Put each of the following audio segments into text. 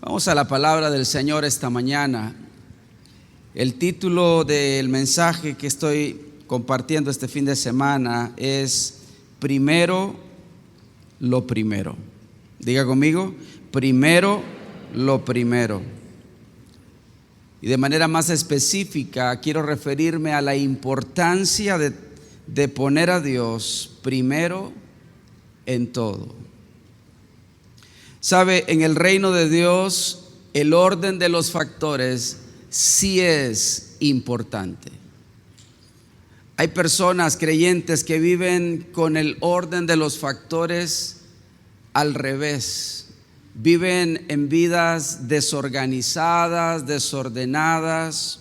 Vamos a la palabra del Señor esta mañana. El título del mensaje que estoy compartiendo este fin de semana es Primero lo primero. Diga conmigo, primero lo primero. Y de manera más específica quiero referirme a la importancia de poner a Dios primero en todo. Sabe, en el reino de Dios el orden de los factores sí es importante. Hay personas creyentes que viven con el orden de los factores al revés. Viven en vidas desorganizadas, desordenadas,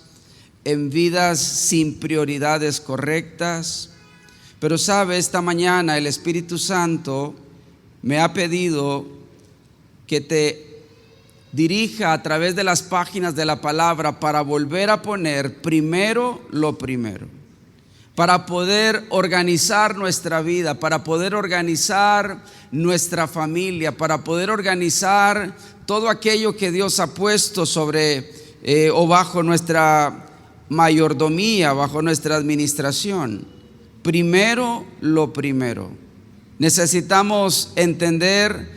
en vidas sin prioridades correctas. Pero sabe, esta mañana el Espíritu Santo me ha pedido que te dirija a través de las páginas de la palabra para volver a poner primero lo primero, para poder organizar nuestra vida, para poder organizar nuestra familia, para poder organizar todo aquello que Dios ha puesto sobre o bajo nuestra mayordomía, bajo nuestra administración. Primero lo primero. Necesitamos entender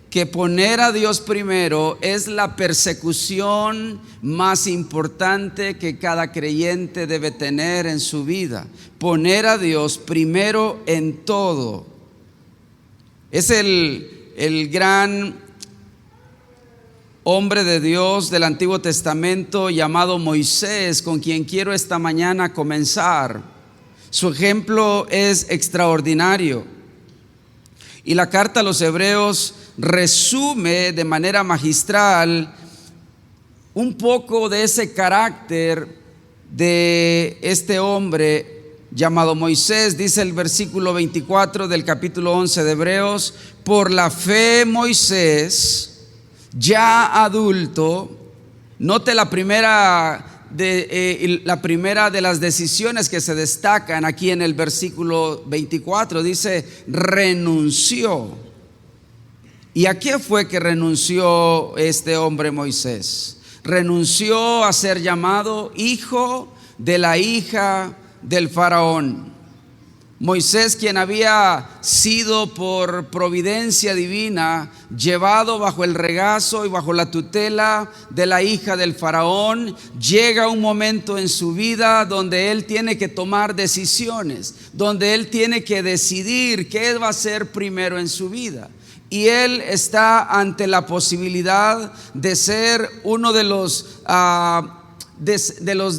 que poner a Dios primero es la persecución más importante que cada creyente debe tener en su vida. Poner a Dios primero en todo. Es el gran hombre de Dios del Antiguo Testamento llamado Moisés, con quien quiero esta mañana comenzar. Su ejemplo es extraordinario. Y la carta a los Hebreos resume de manera magistral un poco de ese carácter de este hombre llamado Moisés. Dice el versículo 24 del capítulo 11 de Hebreos: por la fe Moisés, ya adulto, note la primera de las decisiones que se destacan aquí en el versículo 24, dice renunció. ¿Y a qué fue que renunció este hombre Moisés? Renunció a ser llamado hijo de la hija del faraón. Moisés, quien había sido por providencia divina llevado bajo el regazo y bajo la tutela de la hija del faraón, llega un momento en su vida donde él tiene que tomar decisiones, donde él tiene que decidir qué va a ser primero en su vida. Y él está ante la posibilidad de ser uno de los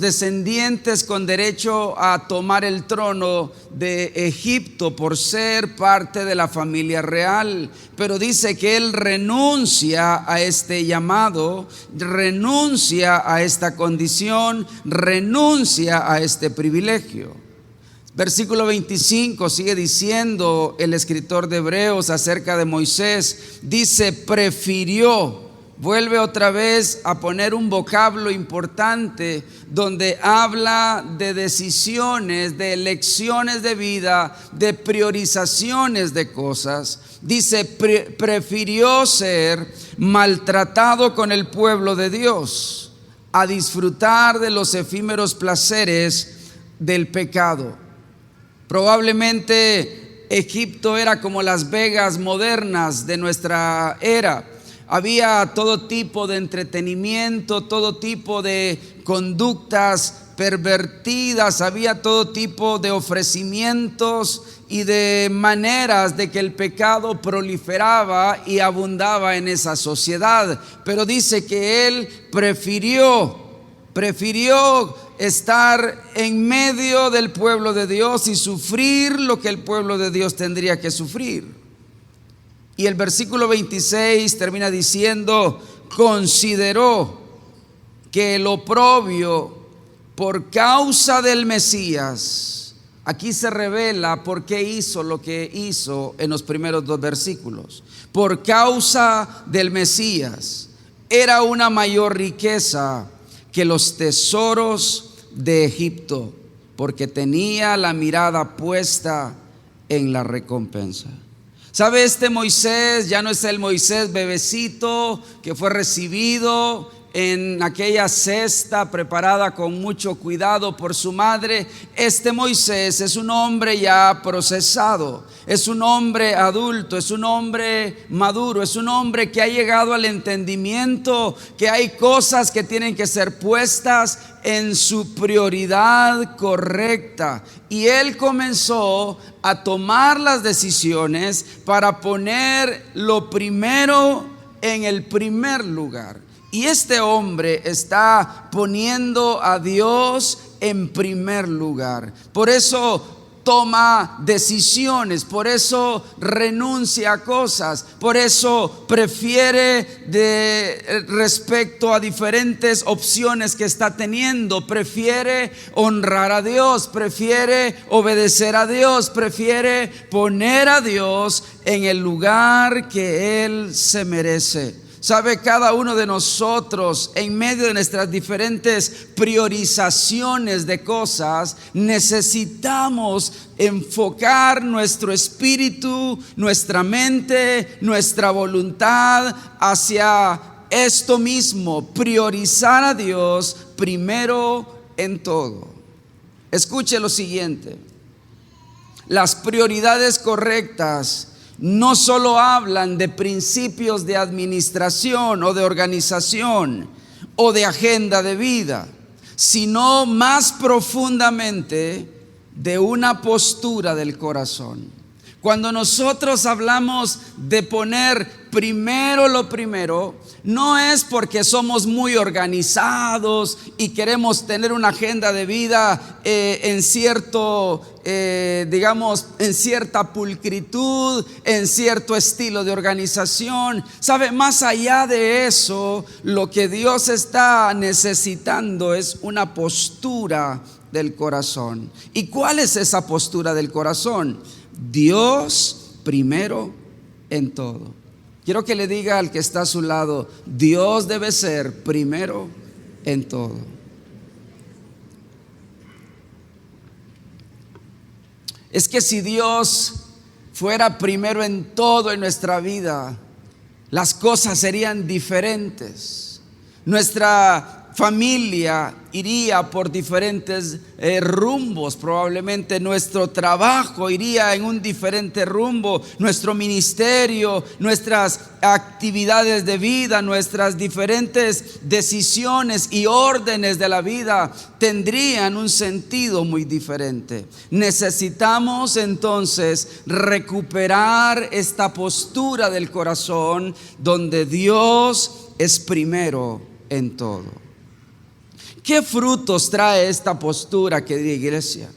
descendientes con derecho a tomar el trono de Egipto por ser parte de la familia real. Pero dice que él renuncia a este llamado, renuncia a esta condición, renuncia a este privilegio. Versículo 25 sigue diciendo el escritor de Hebreos acerca de Moisés, dice prefirió. Vuelve otra vez a poner un vocablo importante donde habla de decisiones, de elecciones de vida, de priorizaciones de cosas. Dice prefirió ser maltratado con el pueblo de Dios a disfrutar de los efímeros placeres del pecado. Probablemente Egipto era como Las Vegas modernas de nuestra era. Había todo tipo de entretenimiento, todo tipo de conductas pervertidas, había todo tipo de ofrecimientos y de maneras de que el pecado proliferaba y abundaba en esa sociedad. Pero dice que él prefirió estar en medio del pueblo de Dios y sufrir lo que el pueblo de Dios tendría que sufrir. Y el versículo 26 termina diciendo, consideró que el oprobio por causa del Mesías, aquí se revela por qué hizo lo que hizo en los primeros dos versículos. Por causa del Mesías era una mayor riqueza que los tesoros de Egipto, porque tenía la mirada puesta en la recompensa. ¿Sabe? Este Moisés ya no es el Moisés bebecito que fue recibido en aquella cesta preparada con mucho cuidado por su madre. Este Moisés es un hombre ya procesado, es un hombre adulto, es un hombre maduro, es un hombre que ha llegado al entendimiento que hay cosas que tienen que ser puestas en su prioridad correcta. Y él comenzó a tomar las decisiones para poner lo primero en el primer lugar. Y este hombre está poniendo a Dios en primer lugar. Por eso toma decisiones, por eso renuncia a cosas, por eso prefiere respecto a diferentes opciones que está teniendo, prefiere honrar a Dios, prefiere obedecer a Dios, prefiere poner a Dios en el lugar que Él se merece. ¿Sabe? Cada uno de nosotros, en medio de nuestras diferentes priorizaciones de cosas, necesitamos enfocar nuestro espíritu, nuestra mente, nuestra voluntad hacia esto mismo: priorizar a Dios primero en todo. Escuche lo siguiente: las prioridades correctas no solo hablan de principios de administración o de organización o de agenda de vida, sino más profundamente de una postura del corazón. Cuando nosotros hablamos de poner primero lo primero, no es porque somos muy organizados y queremos tener una agenda de vida en cierto, en cierta pulcritud, en cierto estilo de organización. ¿Sabe? Más allá de eso, lo que Dios está necesitando es una postura del corazón. ¿Y cuál es esa postura del corazón? Dios primero en todo. Quiero que le diga al que está a su lado: Dios debe ser primero en todo. Es que si Dios fuera primero en todo en nuestra vida, las cosas serían diferentes. Nuestra familia iría por diferentes rumbos, probablemente nuestro trabajo iría en un diferente rumbo, nuestro ministerio, nuestras actividades de vida, nuestras diferentes decisiones y órdenes de la vida tendrían un sentido muy diferente. Necesitamos entonces recuperar esta postura del corazón donde Dios es primero en todo. ¿Qué frutos trae esta postura, querida iglesia?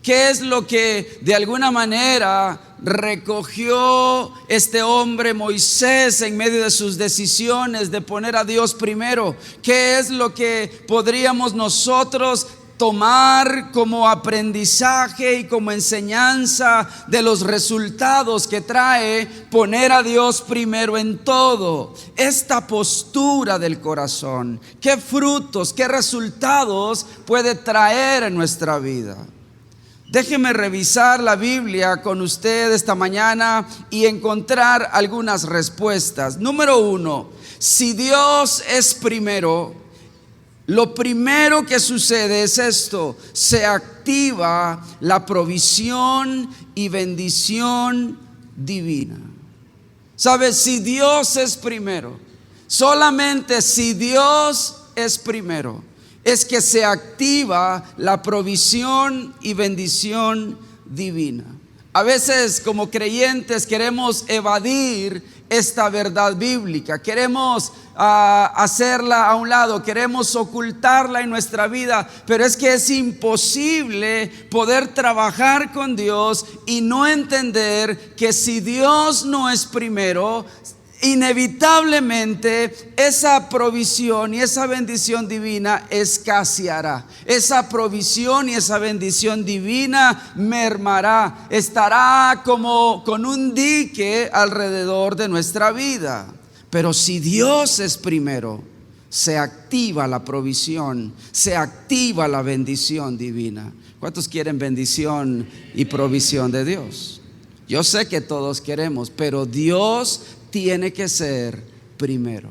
¿Qué es lo que de alguna manera recogió este hombre Moisés en medio de sus decisiones de poner a Dios primero? ¿Qué es lo que podríamos nosotros tomar como aprendizaje y como enseñanza de los resultados que trae poner a Dios primero en todo? Esta postura del corazón, ¿qué frutos, qué resultados puede traer en nuestra vida? Déjeme revisar la Biblia con usted esta mañana y encontrar algunas respuestas. Número 1, si Dios es primero, lo primero que sucede es esto: se activa la provisión y bendición divina. ¿Sabes? Si Dios es primero, solamente si Dios es primero, es que se activa la provisión y bendición divina. A veces como creyentes queremos evadir esta verdad bíblica, queremos hacerla a un lado, queremos ocultarla en nuestra vida, pero es que es imposible poder trabajar con Dios y no entender que si Dios no es primero, inevitablemente esa provisión y esa bendición divina escaseará. Esa provisión y esa bendición divina mermará, estará como con un dique alrededor de nuestra vida. Pero si Dios es primero, se activa la provisión, se activa la bendición divina. ¿Cuántos quieren bendición y provisión de Dios? Yo sé que todos queremos, pero Dios tiene que ser primero.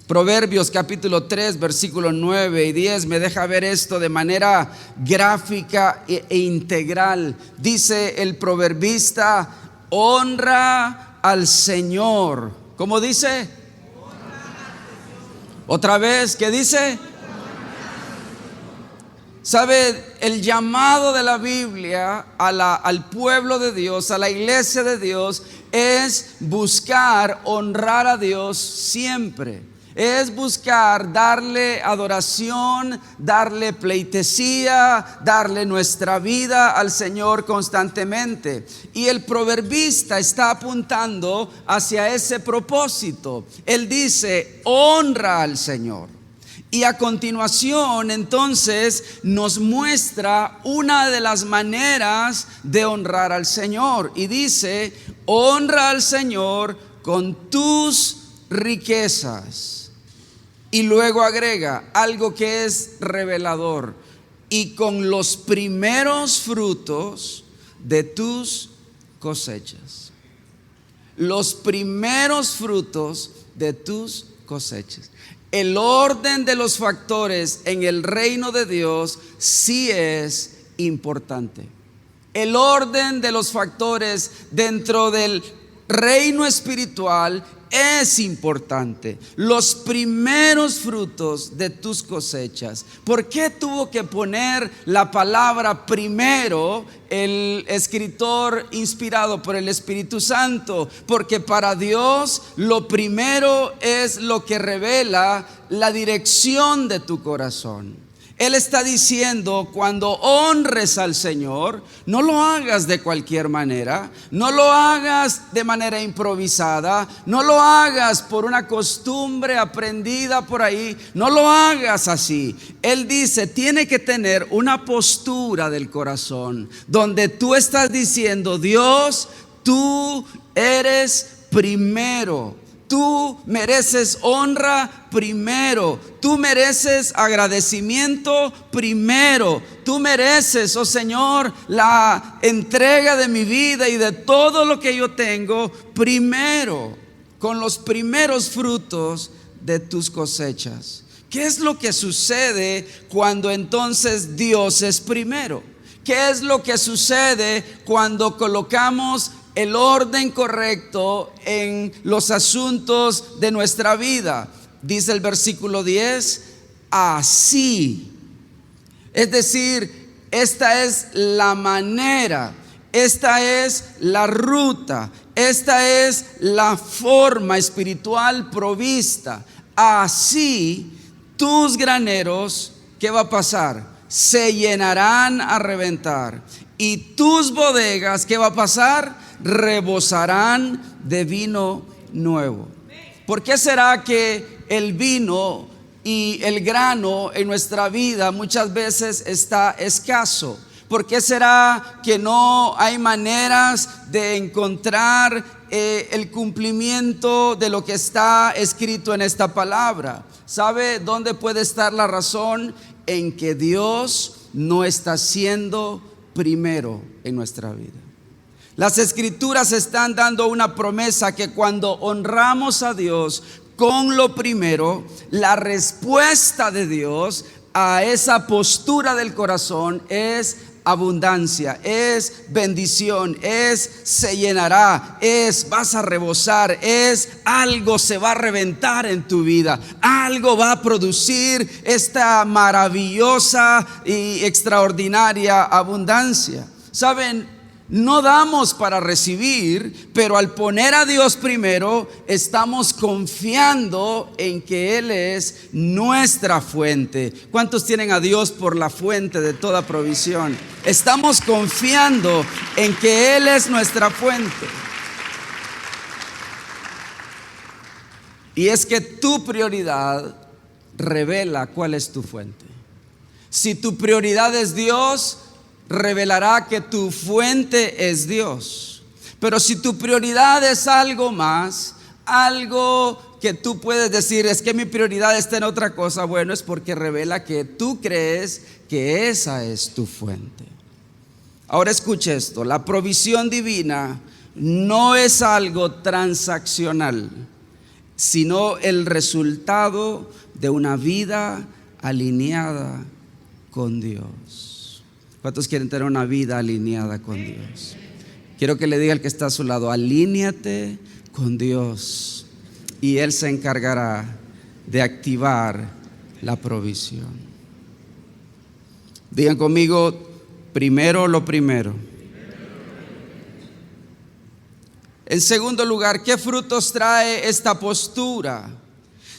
Proverbios capítulo 3, versículos 9 y 10 me deja ver esto de manera gráfica e integral. Dice el proverbista: honra al Señor. ¿Cómo dice? Otra vez, ¿qué dice? ¿Sabe? El llamado de la Biblia al pueblo de Dios, a la iglesia de Dios, es buscar honrar a Dios siempre. Es buscar darle adoración, darle pleitesía, darle nuestra vida al Señor constantemente. Y el proverbista está apuntando hacia ese propósito. Él dice: honra al Señor. Y a continuación entonces nos muestra una de las maneras de honrar al Señor. Y dice: honra al Señor con tus riquezas. Y luego agrega algo que es revelador: y con los primeros frutos de tus cosechas. Los primeros frutos de tus cosechas. El orden de los factores en el reino de Dios sí es importante. El orden de los factores dentro del reino espiritual es importante. Los primeros frutos de tus cosechas. ¿Por qué tuvo que poner la palabra primero el escritor inspirado por el Espíritu Santo? Porque para Dios lo primero es lo que revela la dirección de tu corazón. Él está diciendo: cuando honres al Señor, no lo hagas de cualquier manera, no lo hagas de manera improvisada, no lo hagas por una costumbre aprendida por ahí, no lo hagas así. Él dice: tiene que tener una postura del corazón donde tú estás diciendo: Dios, tú eres primero. Tú mereces honra primero. Tú mereces agradecimiento primero. Tú mereces, oh Señor, la entrega de mi vida y de todo lo que yo tengo primero, con los primeros frutos de tus cosechas. ¿Qué es lo que sucede cuando entonces Dios es primero? ¿Qué es lo que sucede cuando colocamos el orden correcto en los asuntos de nuestra vida? Dice el versículo 10: así. Es decir, esta es la manera, esta es la ruta, esta es la forma espiritual provista. Así tus graneros, ¿qué va a pasar? Se llenarán a reventar. Y tus bodegas, ¿qué va a pasar? Rebosarán de vino nuevo. ¿Por qué será que el vino y el grano en nuestra vida muchas veces está escaso? ¿Por qué será que no hay maneras de encontrar el cumplimiento de lo que está escrito en esta palabra? ¿Sabe dónde puede estar la razón? En que Dios no está siendo primero en nuestra vida. Las escrituras están dando una promesa que cuando honramos a Dios con lo primero, la respuesta de Dios a esa postura del corazón es abundancia, es bendición, se llenará, vas a rebosar, algo se va a reventar en tu vida, algo va a producir esta maravillosa y extraordinaria abundancia. ¿Saben? No damos para recibir, pero al poner a Dios primero, estamos confiando en que Él es nuestra fuente. ¿Cuántos tienen a Dios por la fuente de toda provisión? Estamos confiando en que Él es nuestra fuente. Y es que tu prioridad revela cuál es tu fuente. Si tu prioridad es Dios, revelará que tu fuente es Dios. Pero si tu prioridad es algo más, algo que tú puedes decir: es que mi prioridad está en otra cosa, bueno, es porque revela que tú crees que esa es tu fuente. Ahora escuche esto, la provisión divina no es algo transaccional, sino el resultado de una vida alineada con Dios. ¿Cuántos quieren tener una vida alineada con Dios? Quiero que le diga al que está a su lado: alíñate con Dios y Él se encargará de activar la provisión. Digan conmigo: primero lo primero. En segundo lugar, ¿qué frutos trae esta postura?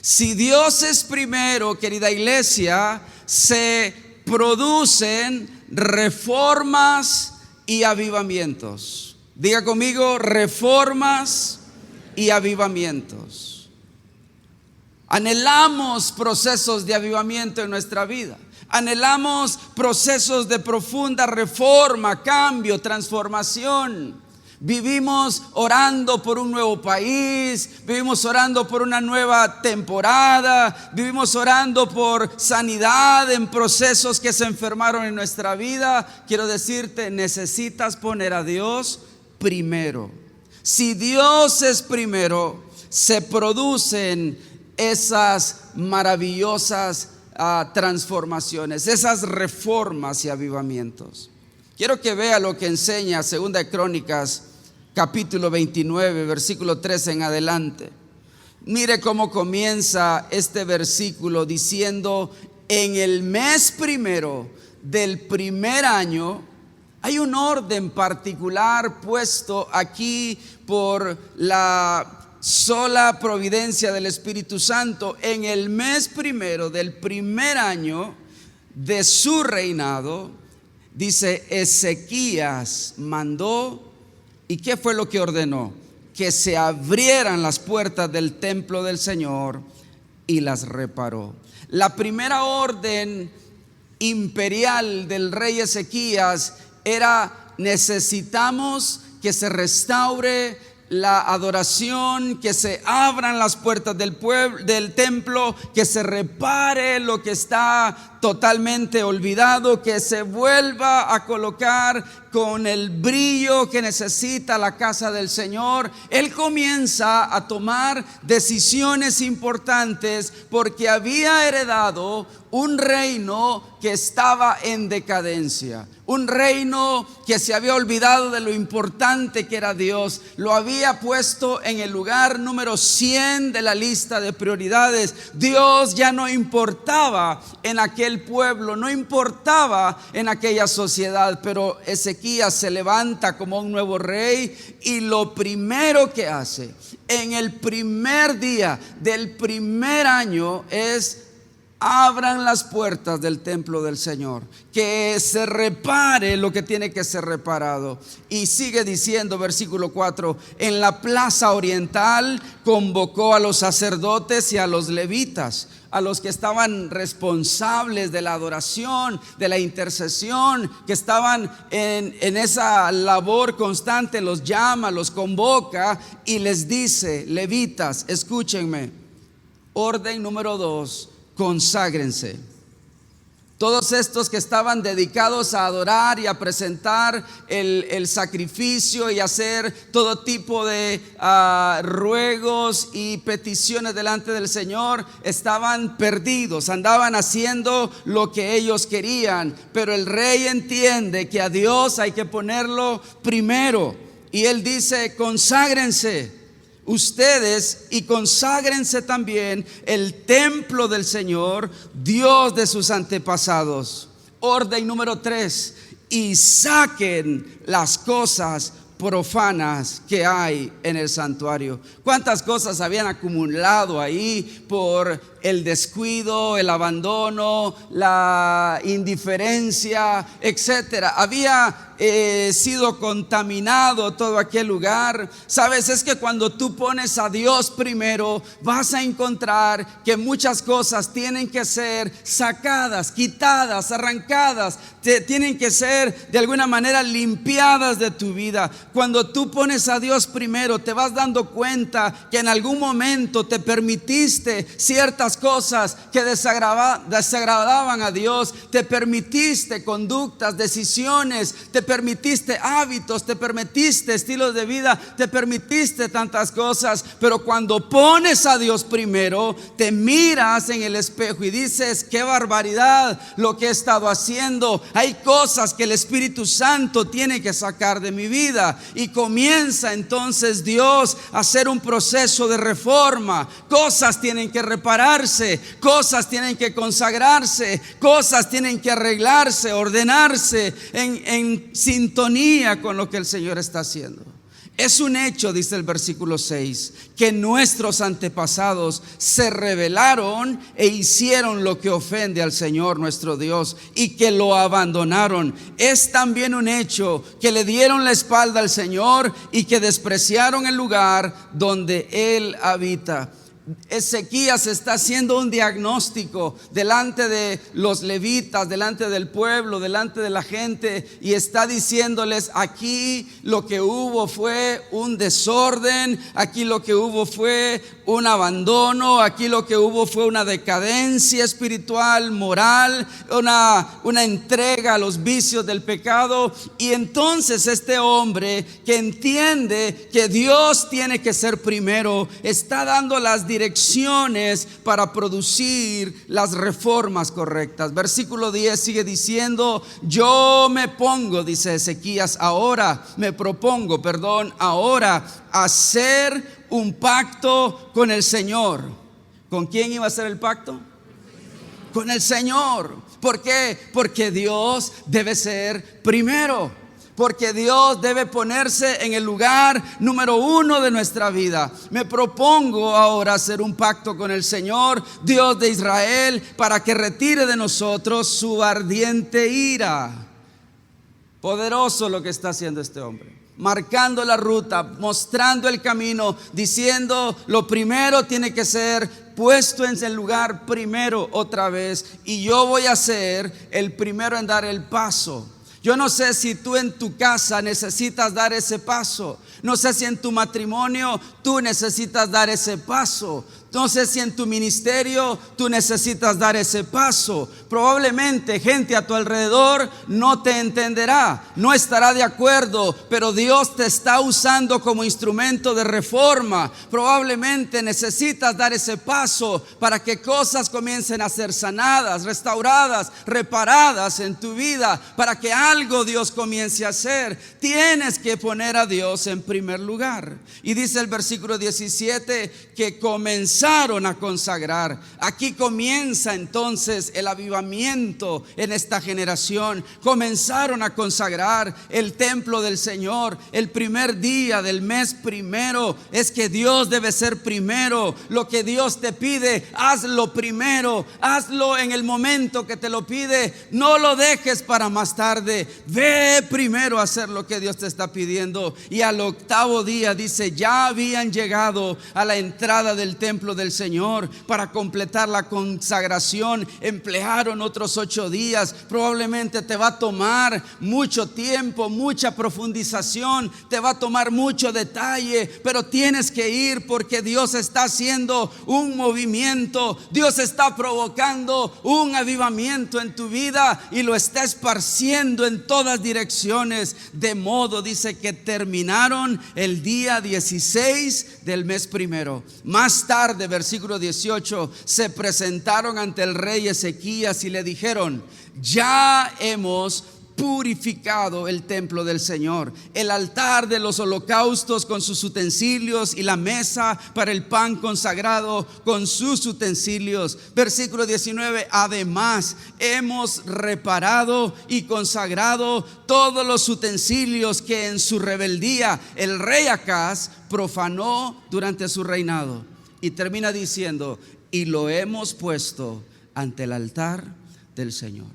Si Dios es primero, querida iglesia, se producen reformas y avivamientos. Diga conmigo: reformas y avivamientos. Anhelamos procesos de avivamiento en nuestra vida. Anhelamos procesos de profunda reforma, cambio, transformación. Vivimos orando por un nuevo país, vivimos orando por una nueva temporada, vivimos orando por sanidad en procesos que se enfermaron en nuestra vida. Quiero decirte, necesitas poner a Dios primero. Si Dios es primero, se producen esas maravillosas transformaciones, esas reformas y avivamientos. Quiero que vea lo que enseña Segunda de Crónicas, capítulo 29, versículo 13 en adelante. Mire cómo comienza este versículo diciendo: en el mes primero del primer año. Hay un orden particular puesto aquí por la sola providencia del Espíritu Santo. En el mes primero del primer año de su reinado, dice, Ezequías mandó. ¿Y qué fue lo que ordenó? Que se abrieran las puertas del templo del Señor y las reparó. La primera orden imperial del rey Ezequías era: necesitamos que se restaure la adoración, que se abran las puertas del templo, que se repare lo que está totalmente olvidado, que se vuelva a colocar con el brillo que necesita la casa del Señor. Él comienza a tomar decisiones importantes porque había heredado un reino que estaba en decadencia, un reino que se había olvidado de lo importante que era Dios. Lo había puesto en el lugar número 100 de la lista de prioridades. Dios ya no importaba en aquel pueblo, no importaba en aquella sociedad. Pero Ezequías se levanta como un nuevo rey y lo primero que hace en el primer día del primer año es: abran las puertas del templo del Señor, que se repare lo que tiene que ser reparado. Y sigue diciendo, versículo 4: en la plaza oriental convocó a los sacerdotes y a los levitas, a los que estaban responsables de la adoración, de la intercesión, que estaban en esa labor constante. Los llama, los convoca y les dice: levitas, escúchenme. Orden número 2: conságrense. Todos estos que estaban dedicados a adorar y a presentar el sacrificio y hacer todo tipo de ruegos y peticiones delante del Señor, estaban perdidos, andaban haciendo lo que ellos querían. Pero el rey entiende que a Dios hay que ponerlo primero, y él dice: conságrense ustedes y conságrense también el templo del Señor, Dios de sus antepasados. Orden número 3: y saquen las cosas profanas que hay en el santuario. ¿Cuántas cosas habían acumulado ahí por el descuido, el abandono, la indiferencia, etcétera? Había sido contaminado todo aquel lugar. Sabes, es que cuando tú pones a Dios primero, vas a encontrar que muchas cosas tienen que ser sacadas, quitadas, arrancadas, tienen que ser de alguna manera limpiadas de tu vida. Cuando tú pones a Dios primero, te vas dando cuenta que en algún momento te permitiste ciertas cosas que desagradaban a Dios, te permitiste conductas, decisiones, te permitiste hábitos, te permitiste estilos de vida, te permitiste tantas cosas, pero cuando pones a Dios primero, te miras en el espejo y dices: qué barbaridad lo que he estado haciendo. Hay cosas que el Espíritu Santo tiene que sacar de mi vida, y comienza entonces Dios a hacer un proceso de reforma. Cosas tienen que repararse, cosas tienen que consagrarse, cosas tienen que arreglarse, ordenarse en sintonía con lo que el Señor está haciendo. Es un hecho, dice el versículo 6, que nuestros antepasados se rebelaron e hicieron lo que ofende al Señor nuestro Dios, y que lo abandonaron. Es también un hecho que le dieron la espalda al Señor y que despreciaron el lugar donde Él habita. Ezequías está haciendo un diagnóstico delante de los levitas, delante del pueblo, delante de la gente, y está diciéndoles: aquí lo que hubo fue un desorden, aquí lo que hubo fue un abandono, aquí lo que hubo fue una decadencia espiritual, moral, una entrega a los vicios del pecado. Y entonces este hombre, que entiende que Dios tiene que ser primero, está dando las direcciones para producir las reformas correctas. Versículo 10 sigue diciendo: yo me pongo, dice Ezequías, me propongo, ahora hacer un pacto con el Señor. ¿Con quién iba a hacer el pacto? Con el Señor. ¿Por qué? Porque Dios debe ser primero, porque Dios debe ponerse en el lugar número uno de nuestra vida. Me propongo ahora hacer un pacto con el Señor, Dios de Israel, para que retire de nosotros su ardiente ira. Poderoso lo que está haciendo este hombre, marcando la ruta, mostrando el camino, diciendo: lo primero tiene que ser puesto en el lugar primero otra vez, y yo voy a ser el primero en dar el paso. Yo no sé si tú en tu casa necesitas dar ese paso. No sé si en tu matrimonio tú necesitas dar ese paso. No sé si en tu ministerio tú necesitas dar ese paso. Probablemente gente a tu alrededor no te entenderá, no estará de acuerdo, pero Dios te está usando como instrumento de reforma. Probablemente necesitas dar ese paso para que cosas comiencen a ser sanadas, restauradas, reparadas en tu vida, para que algo Dios comience a hacer. Tienes que poner a Dios en primer lugar. Y dice el versículo 17 que comenzaron a consagrar. Aquí comienza entonces el avivamiento en esta generación. Comenzaron a consagrar el templo del Señor. El primer día del mes primero es que Dios debe ser primero. Lo que Dios te pide, hazlo primero, hazlo en el momento que te lo pide. No lo dejes para más tarde. Ve primero a hacer lo que Dios te está pidiendo. Y al octavo día dice: ya habían llegado a la entrada del templo del Señor para completar la consagración. Emplearon otros 8 días. Probablemente te va a tomar mucho tiempo, mucha profundización, te va a tomar mucho detalle, pero tienes que ir, porque Dios está haciendo un movimiento. Dios está provocando un avivamiento en tu vida y lo está esparciendo en todas direcciones. De modo, dice, que terminaron el día 16 del mes primero. Más tarde, versículo 18, se presentaron ante el rey Ezequías y le dijeron: ya hemos purificado el templo del Señor, el altar de los holocaustos con sus utensilios y la mesa para el pan consagrado con sus utensilios. Versículo 19, además hemos reparado y consagrado todos los utensilios que en su rebeldía el rey Acaz profanó durante su reinado. Y termina diciendo: y lo hemos puesto ante el altar del Señor.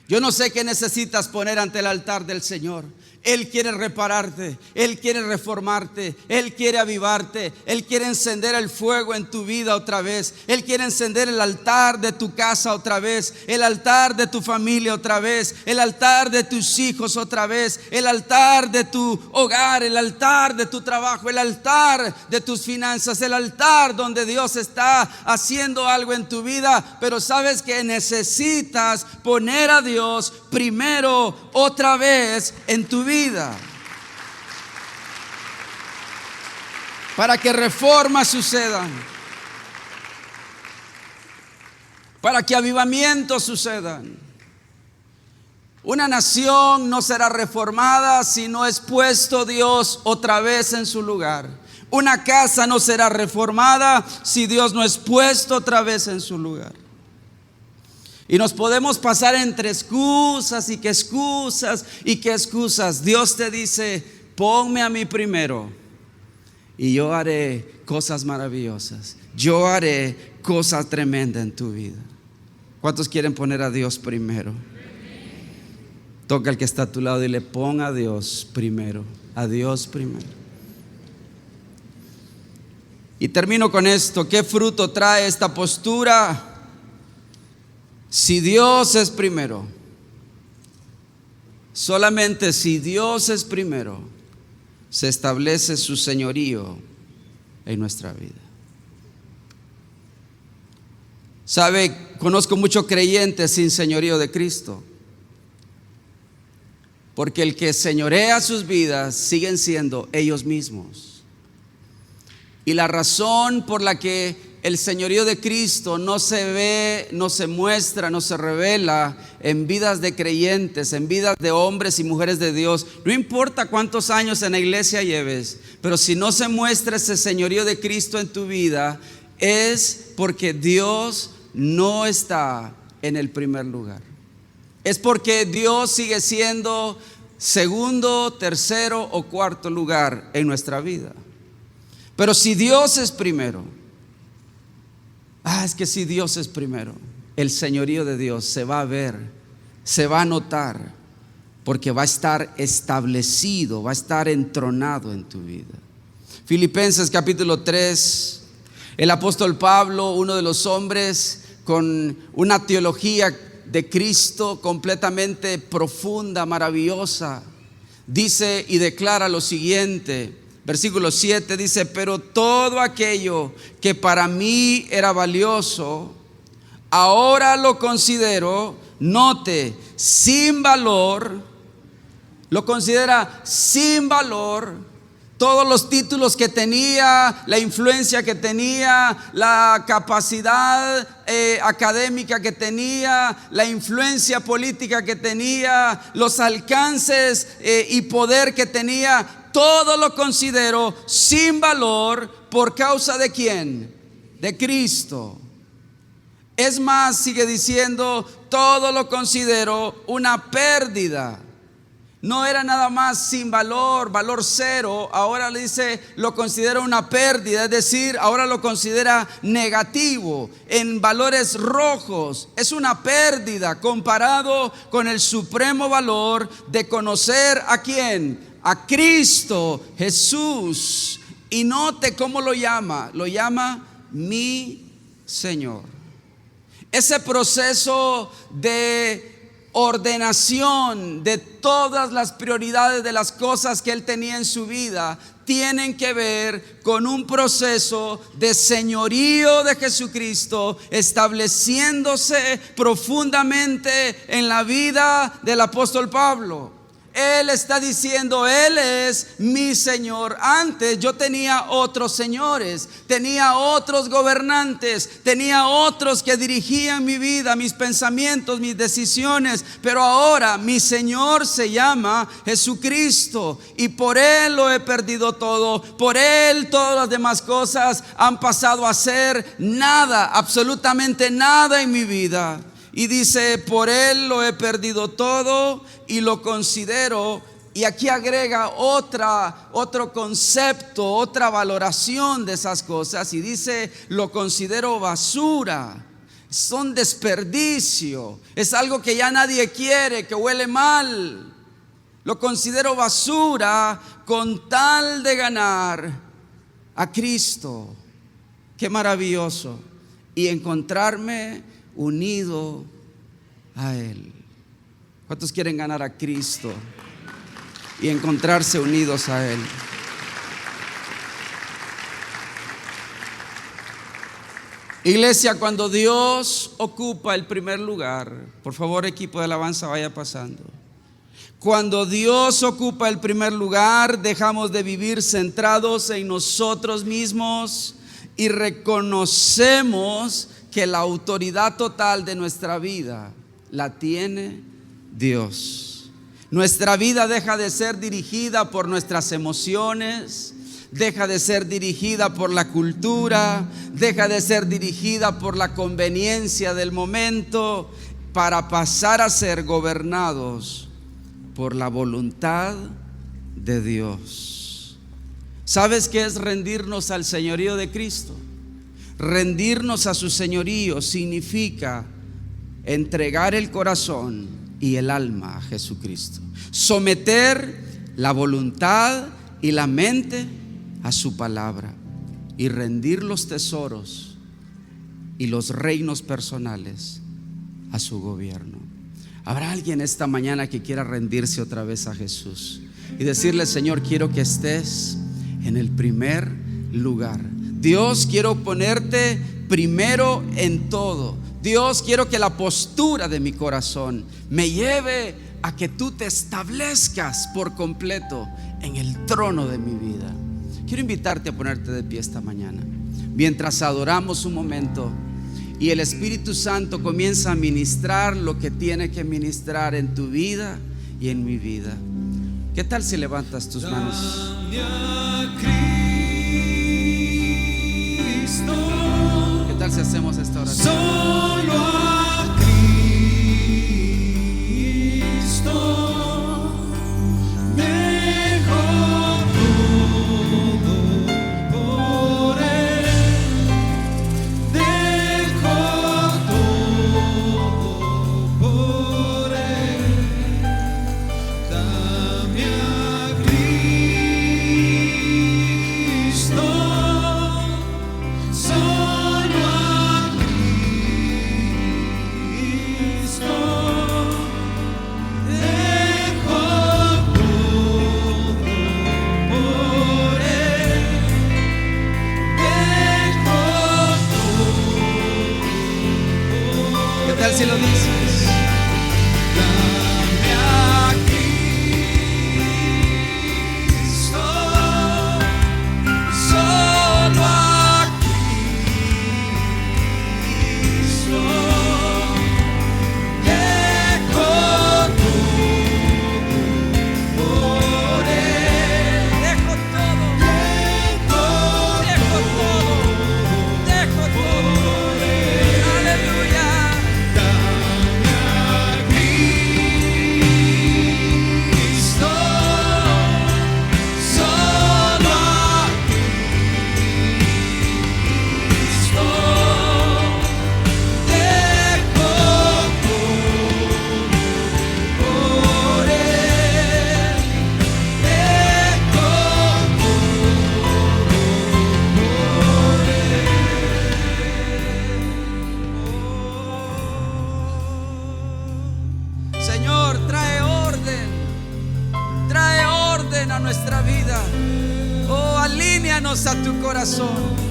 Yo no sé qué necesitas poner ante el altar del Señor. Él quiere repararte, Él quiere reformarte, Él quiere avivarte, Él quiere encender el fuego en tu vida otra vez. Él quiere encender el altar de tu casa otra vez, el altar de tu familia otra vez, el altar de tus hijos otra vez, el altar de tu hogar, el altar de tu trabajo, el altar de tus finanzas, el altar donde Dios está haciendo algo en tu vida. Pero sabes que necesitas poner a Dios Dios primero otra vez en tu vida. Para que reformas sucedan. Para que avivamientos sucedan. Una nación no será reformada si no es puesto Dios otra vez en su lugar. Una casa no será reformada si Dios no es puesto otra vez en su lugar. Y nos podemos pasar entre excusas y que excusas y que excusas. Dios te dice: ponme a mí primero y yo haré cosas maravillosas. Yo haré cosas tremendas en tu vida. ¿Cuántos quieren poner a Dios primero? Toca al que está a tu lado y le ponga a Dios primero. A Dios primero. Y termino con esto. ¿Qué fruto trae esta postura? Si Dios es primero, solamente si Dios es primero, se establece su señorío en nuestra vida. Sabe, conozco muchos creyentes sin señorío de Cristo, porque el que señorea sus vidas siguen siendo ellos mismos. Y la razón por la que el señorío de Cristo no se ve, no se muestra, no se revela en vidas de creyentes, en vidas de hombres y mujeres de Dios, no importa cuántos años en la iglesia lleves, pero si no se muestra ese señorío de Cristo en tu vida, es porque Dios no está en el primer lugar. Es porque Dios sigue siendo segundo, tercero o cuarto lugar en nuestra vida. Pero si Dios es primero, es que si Dios es primero, el señorío de Dios se va a ver, se va a notar, porque va a estar establecido, va a estar entronado en tu vida. Filipenses capítulo 3, el apóstol Pablo, uno de los hombres con una teología de Cristo completamente profunda, maravillosa, dice y declara lo siguiente. Versículo 7 dice: pero todo aquello que para mí era valioso, ahora lo considero, note, sin valor. Lo considera sin valor. Todos los títulos que tenía, la influencia que tenía, la capacidad académica que tenía, la influencia política que tenía, los alcances y poder que tenía, todo lo considero sin valor por causa de ¿quién? De Cristo. Es más, sigue diciendo, todo lo considero una pérdida. No era nada más sin valor, valor cero. Ahora le dice, lo considera una pérdida, es decir, ahora lo considera negativo, en valores rojos. Es una pérdida comparado con el supremo valor de conocer ¿a quién? A Cristo Jesús. Y note cómo lo llama mi Señor. Ese proceso de ordenación de todas las prioridades de las cosas que él tenía en su vida tienen que ver con un proceso de señorío de Jesucristo estableciéndose profundamente en la vida del apóstol Pablo. Él está diciendo, Él es mi Señor. Antes yo tenía otros señores, tenía otros gobernantes, tenía otros que dirigían mi vida, mis pensamientos, mis decisiones. Pero ahora mi Señor se llama Jesucristo y por Él lo he perdido todo. Por Él todas las demás cosas han pasado a ser nada, absolutamente nada en mi vida. Y dice, por Él lo he perdido todo y lo considero. Y aquí agrega otro concepto, otra valoración de esas cosas. Y dice, lo considero basura. Son desperdicio. Es algo que ya nadie quiere, que huele mal. Lo considero basura con tal de ganar a Cristo. Qué maravilloso. Y encontrarme unido a Él. ¿Cuántos quieren ganar a Cristo y encontrarse unidos a Él? Iglesia, cuando Dios ocupa el primer lugar, por favor, equipo de alabanza, vaya pasando. Cuando Dios ocupa el primer lugar, dejamos de vivir centrados en nosotros mismos y reconocemos que la autoridad total de nuestra vida la tiene Dios. Nuestra vida deja de ser dirigida por nuestras emociones, deja de ser dirigida por la cultura, deja de ser dirigida por la conveniencia del momento, para pasar a ser gobernados por la voluntad de Dios. ¿Sabes qué es rendirnos al señorío de Cristo? Rendirnos a su señorío significa entregar el corazón y el alma a Jesucristo. Someter la voluntad y la mente a su palabra y rendir los tesoros y los reinos personales a su gobierno. ¿Habrá alguien esta mañana que quiera rendirse otra vez a Jesús y decirle: Señor, quiero que estés en el primer lugar? Dios, quiero ponerte primero en todo. Dios, quiero que la postura de mi corazón me lleve a que tú te establezcas por completo en el trono de mi vida. Quiero invitarte a ponerte de pie esta mañana, mientras adoramos un momento y el Espíritu Santo comienza a ministrar lo que tiene que ministrar en tu vida y en mi vida. ¿Qué tal si levantas tus manos? ¿Qué tal si hacemos esta oración? Solo a Cristo dejo todo por Él, dejo todo por Él. Dame a Cristo. Si lo dices, Dame a Cristo, solo a Cristo, dejo todo por Él, dejo todo por Él. Aleluya. Señor, trae orden a nuestra vida. Oh, alíneanos a tu corazón.